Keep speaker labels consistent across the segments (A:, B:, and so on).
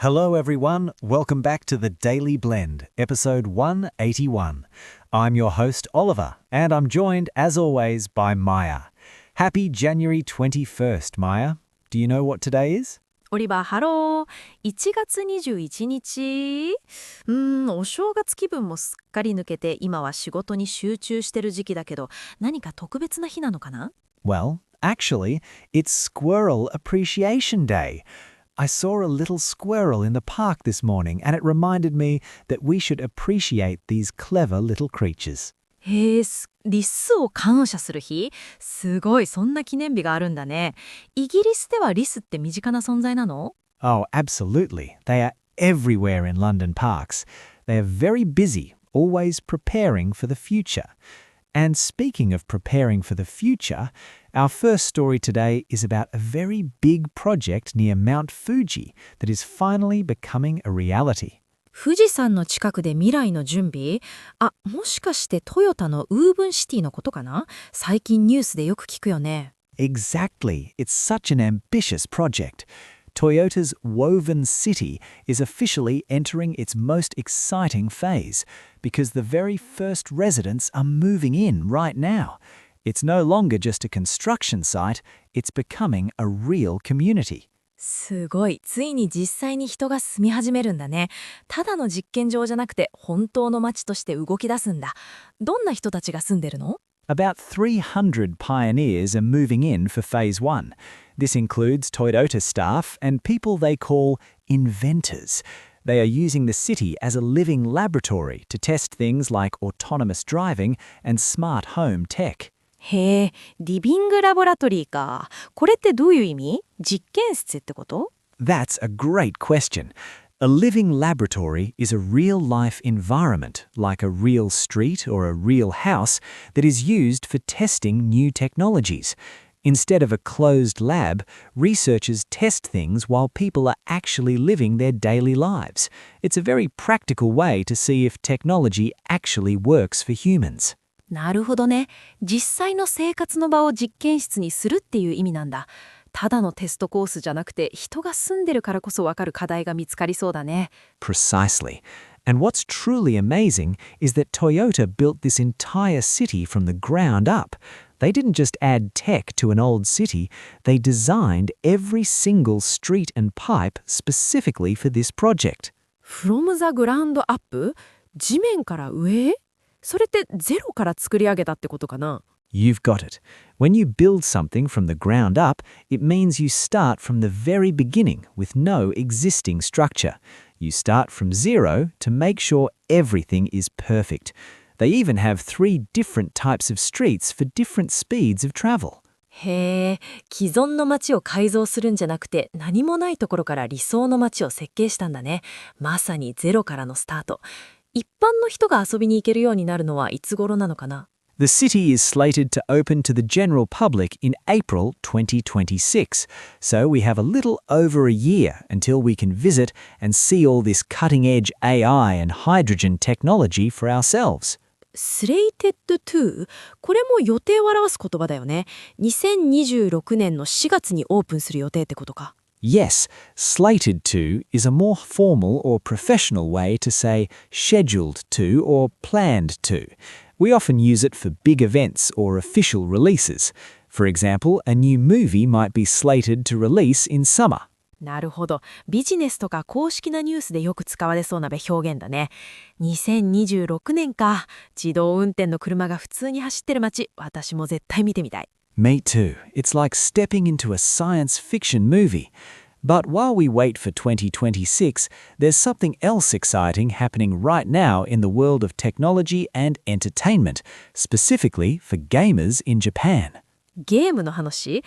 A: Hello everyone, welcome back to the Daily Blend, episode 181. I'm your host Oliver, and I'm joined as always by Maya. Happy January 21st, Maya. Do you know what today is?
B: オリバー、ハロー。1月21日。お正月気分もすっかり抜けて、今は仕事に集中してる時期だけど、何か特別な日なのかな？
A: Well, actually, it's Squirrel Appreciation Day.I saw a little squirrel in the park this morning, and it reminded me that we should appreciate these clever little creatures.
B: へえ、リスを感謝する日？すごい、そんな記念日があるんだね。イギリスではリスって身近な存在なの？
A: Oh, absolutely. They are everywhere in London parks. They are very busy, always preparing for the future.And speaking of preparing for the future, our first story today is about a very big project near Mount Fuji that is finally becoming a reality.
B: 富士山の近くで未来の準備？もしかしてトヨタのウーブンシティのことかな？最近ニュースでよく聞くよね。
A: Exactly. It's such an ambitious project.Toyota's Woven City is officially entering its most exciting phase because the very first residents are moving in right now. It's no longer just a construction site, it's becoming a real community.
B: すごい。ついに実際に人が住み始めるんだね。ただの実験場じゃなくて本当の街として動き出すんだ。どんな人たちが住んでるの？
A: About 300 pioneers are moving in for Phase 1. This includes Toyota staff and people they call inventors. They are using the city as a living laboratory to test things like autonomous driving and smart home tech.
B: へえ、リビングラボラトリーか。これってどういう意味？実験室ってこと？
A: That's a great question.A living laboratory is a real-life environment, like a real street or a real house, that is used for testing new technologies. Instead of a closed lab, researchers test things while people are actually living their daily lives. It's a very practical way to see if technology actually works for humans.
B: なるほどね。実際の生活の場を実験室にするっていう意味なんだ。ただのテストコースじゃなくて、人が住んでるからこそわかる課題が見つかりそうだね。
A: Precisely. And what's truly amazing is that Toyota built this entire city from the ground up. They didn't just add tech to an old city, they designed every single street and pipe specifically for this project.
B: From the ground up? 地面から上？それってゼロから作り上げたってことかな？
A: You've got it. When you build something from the ground up, it means you start from the very beginning with no existing structure. You start from zero to make sure everything is perfect. They even have 3 different types of streets for different speeds of travel.
B: へえ、既存の街を改造するんじゃなくて、何もないところから理想の街を設計したんだね。まさにゼロからのスタート。一般の人が遊びに行けるようになるのはいつ頃なのかな？
A: The city is slated to open to the general public in April 2026, so we have a little over a year until we can visit and see all this cutting-edge AI and hydrogen technology for ourselves.
B: slated to? これも予定を表す言葉だよね。2026年の4月にオープンする予定ってことか。
A: Yes, slated to is a more formal or professional way to say scheduled to or planned to.We often use it for big events or official releases. For example, a new movie might be slated to release in summer.
B: なるほど。ビジネスとか公式なニュースでよく使われそうな表現だね。2026年か。自動運転の車が普通に走ってる街、私も絶対見てみたい。
A: Me too. It's like stepping into a science fiction movie.But while we wait for 2026, there's something else exciting happening right now in the world of technology and entertainment, specifically for gamers in Japan.
B: ゲームの話？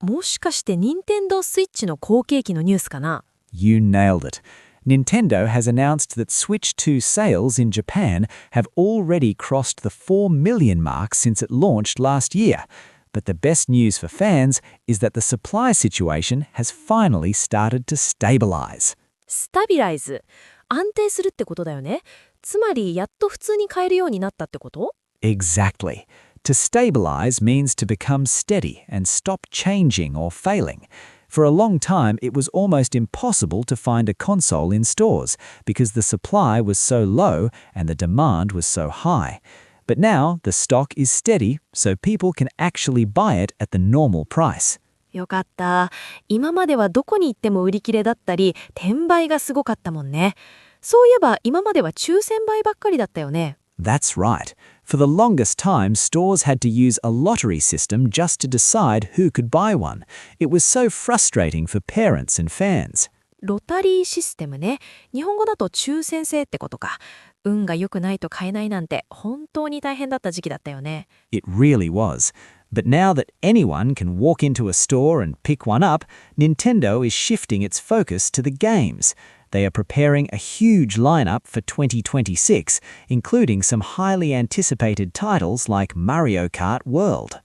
B: もしかして任天堂スイッチの後継機のニュースかな？
A: You nailed it. Nintendo has announced that Switch2 sales in Japan have already crossed the 4 million mark since it launched last year.But the best news for fans is that the supply situation has finally started to stabilize.
B: stabilize 安定するってことだよね。つまりやっと普通に買えるようになったってこと？
A: Exactly. To stabilize means to become steady and stop changing or failing. For a long time, it was almost impossible to find a console in stores because the supply was so low and the demand was so high. But now, the stock is steady, so people can actually buy it at the normal price.
B: よかった。今まではどこに行っても売り切れだったり、転売がすごかったもんね。そういえば今までは抽選売ばっかりだったよね。
A: That's right. For the longest time, stores had to use a lottery system just to decide who could buy one. It was so frustrating for parents and fans.
B: ロタリーシステムね。日本語だと抽選制ってことか。運が良くないと買えないなんて本当に大変だった時期だったよね。
A: It really was. But now that anyone can walk into a store and pick one up, Nintendo is shifting its focus to the games. They are preparing a huge lineup for 2026, including some highly anticipated titles like Mario Kart World.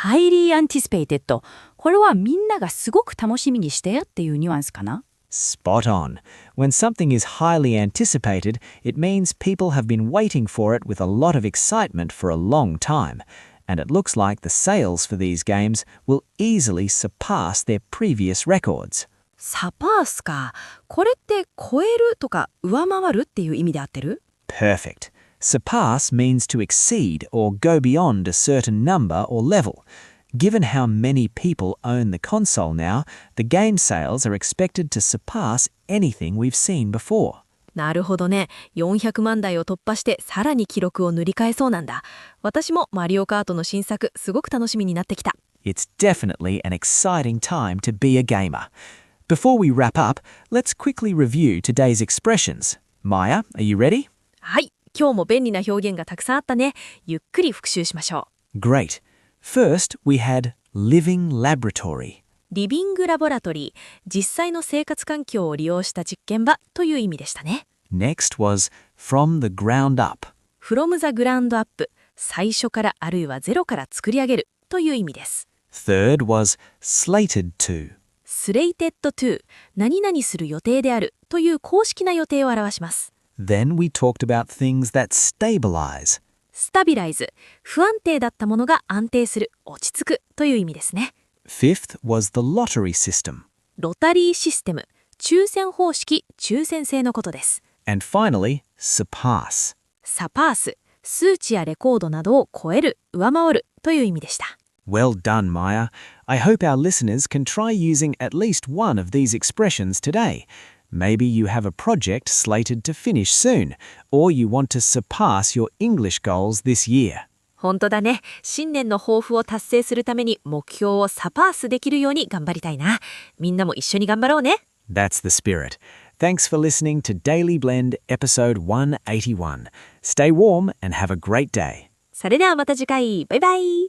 C: highly anticipated これはみんながすごく楽しみにしてっていうニュアンスかな？
A: Spot on. When something is highly anticipated, it means people have been waiting for it with a lot of excitement for a long time. And it looks like the sales for these games will easily surpass their previous records.
B: サパースか。これって超えるとか上回るっていう意味で合ってる？
A: Perfect. Surpass means to exceed or go beyond a certain number or level. Given how many people own the console now, the game sales are expected to surpass anything we've seen before.
B: なるほどね。400万台を突破してさらに記録を塗り替えそうなんだ。私もマリオカートの新作すごく楽しみになってきた。
A: It's definitely an exciting time to be a gamer. Before we wrap up, let's quickly review today's expressions. Maya, are you ready?
B: はい。今日も便利な表現がたくさんあったね。ゆっくり復習しましょう。
A: Great. First, we had living laboratory.
B: リビングラボラトリー、実際の生活環境を利用した実験場という意味でしたね。
A: Next was from the ground up.
B: from the ground up、最初からあるいはゼロから作り上げるという意味です。
A: Third was slated to.
B: slated to、何々する予定であるという公式な予定を表します。
A: Then we talked about things that stabilize.
B: stabilize、不安定だったものが安定する、落ち着くという意味ですね。
A: Fifth was the lottery system.
B: ロタリーシステム、抽選方式、抽選制のことです。
A: And finally, surpass.
B: サパース、数値やレコードなどを超える、上回るという意味でした。
A: Well done, Maya. I hope our listeners can try using at least one of these expressions today. Maybe you have a project slated to finish soon, or you want to surpass your English goals this year.
B: 本当だね。新年の抱負を達成するために目標をサパースできるように頑張りたいな。みんなも一緒に頑張ろうね。
A: That's the spirit. Thanks for listening to Daily Blend episode 181. Stay warm and have a great day.
B: それではまた次回。バイバイ。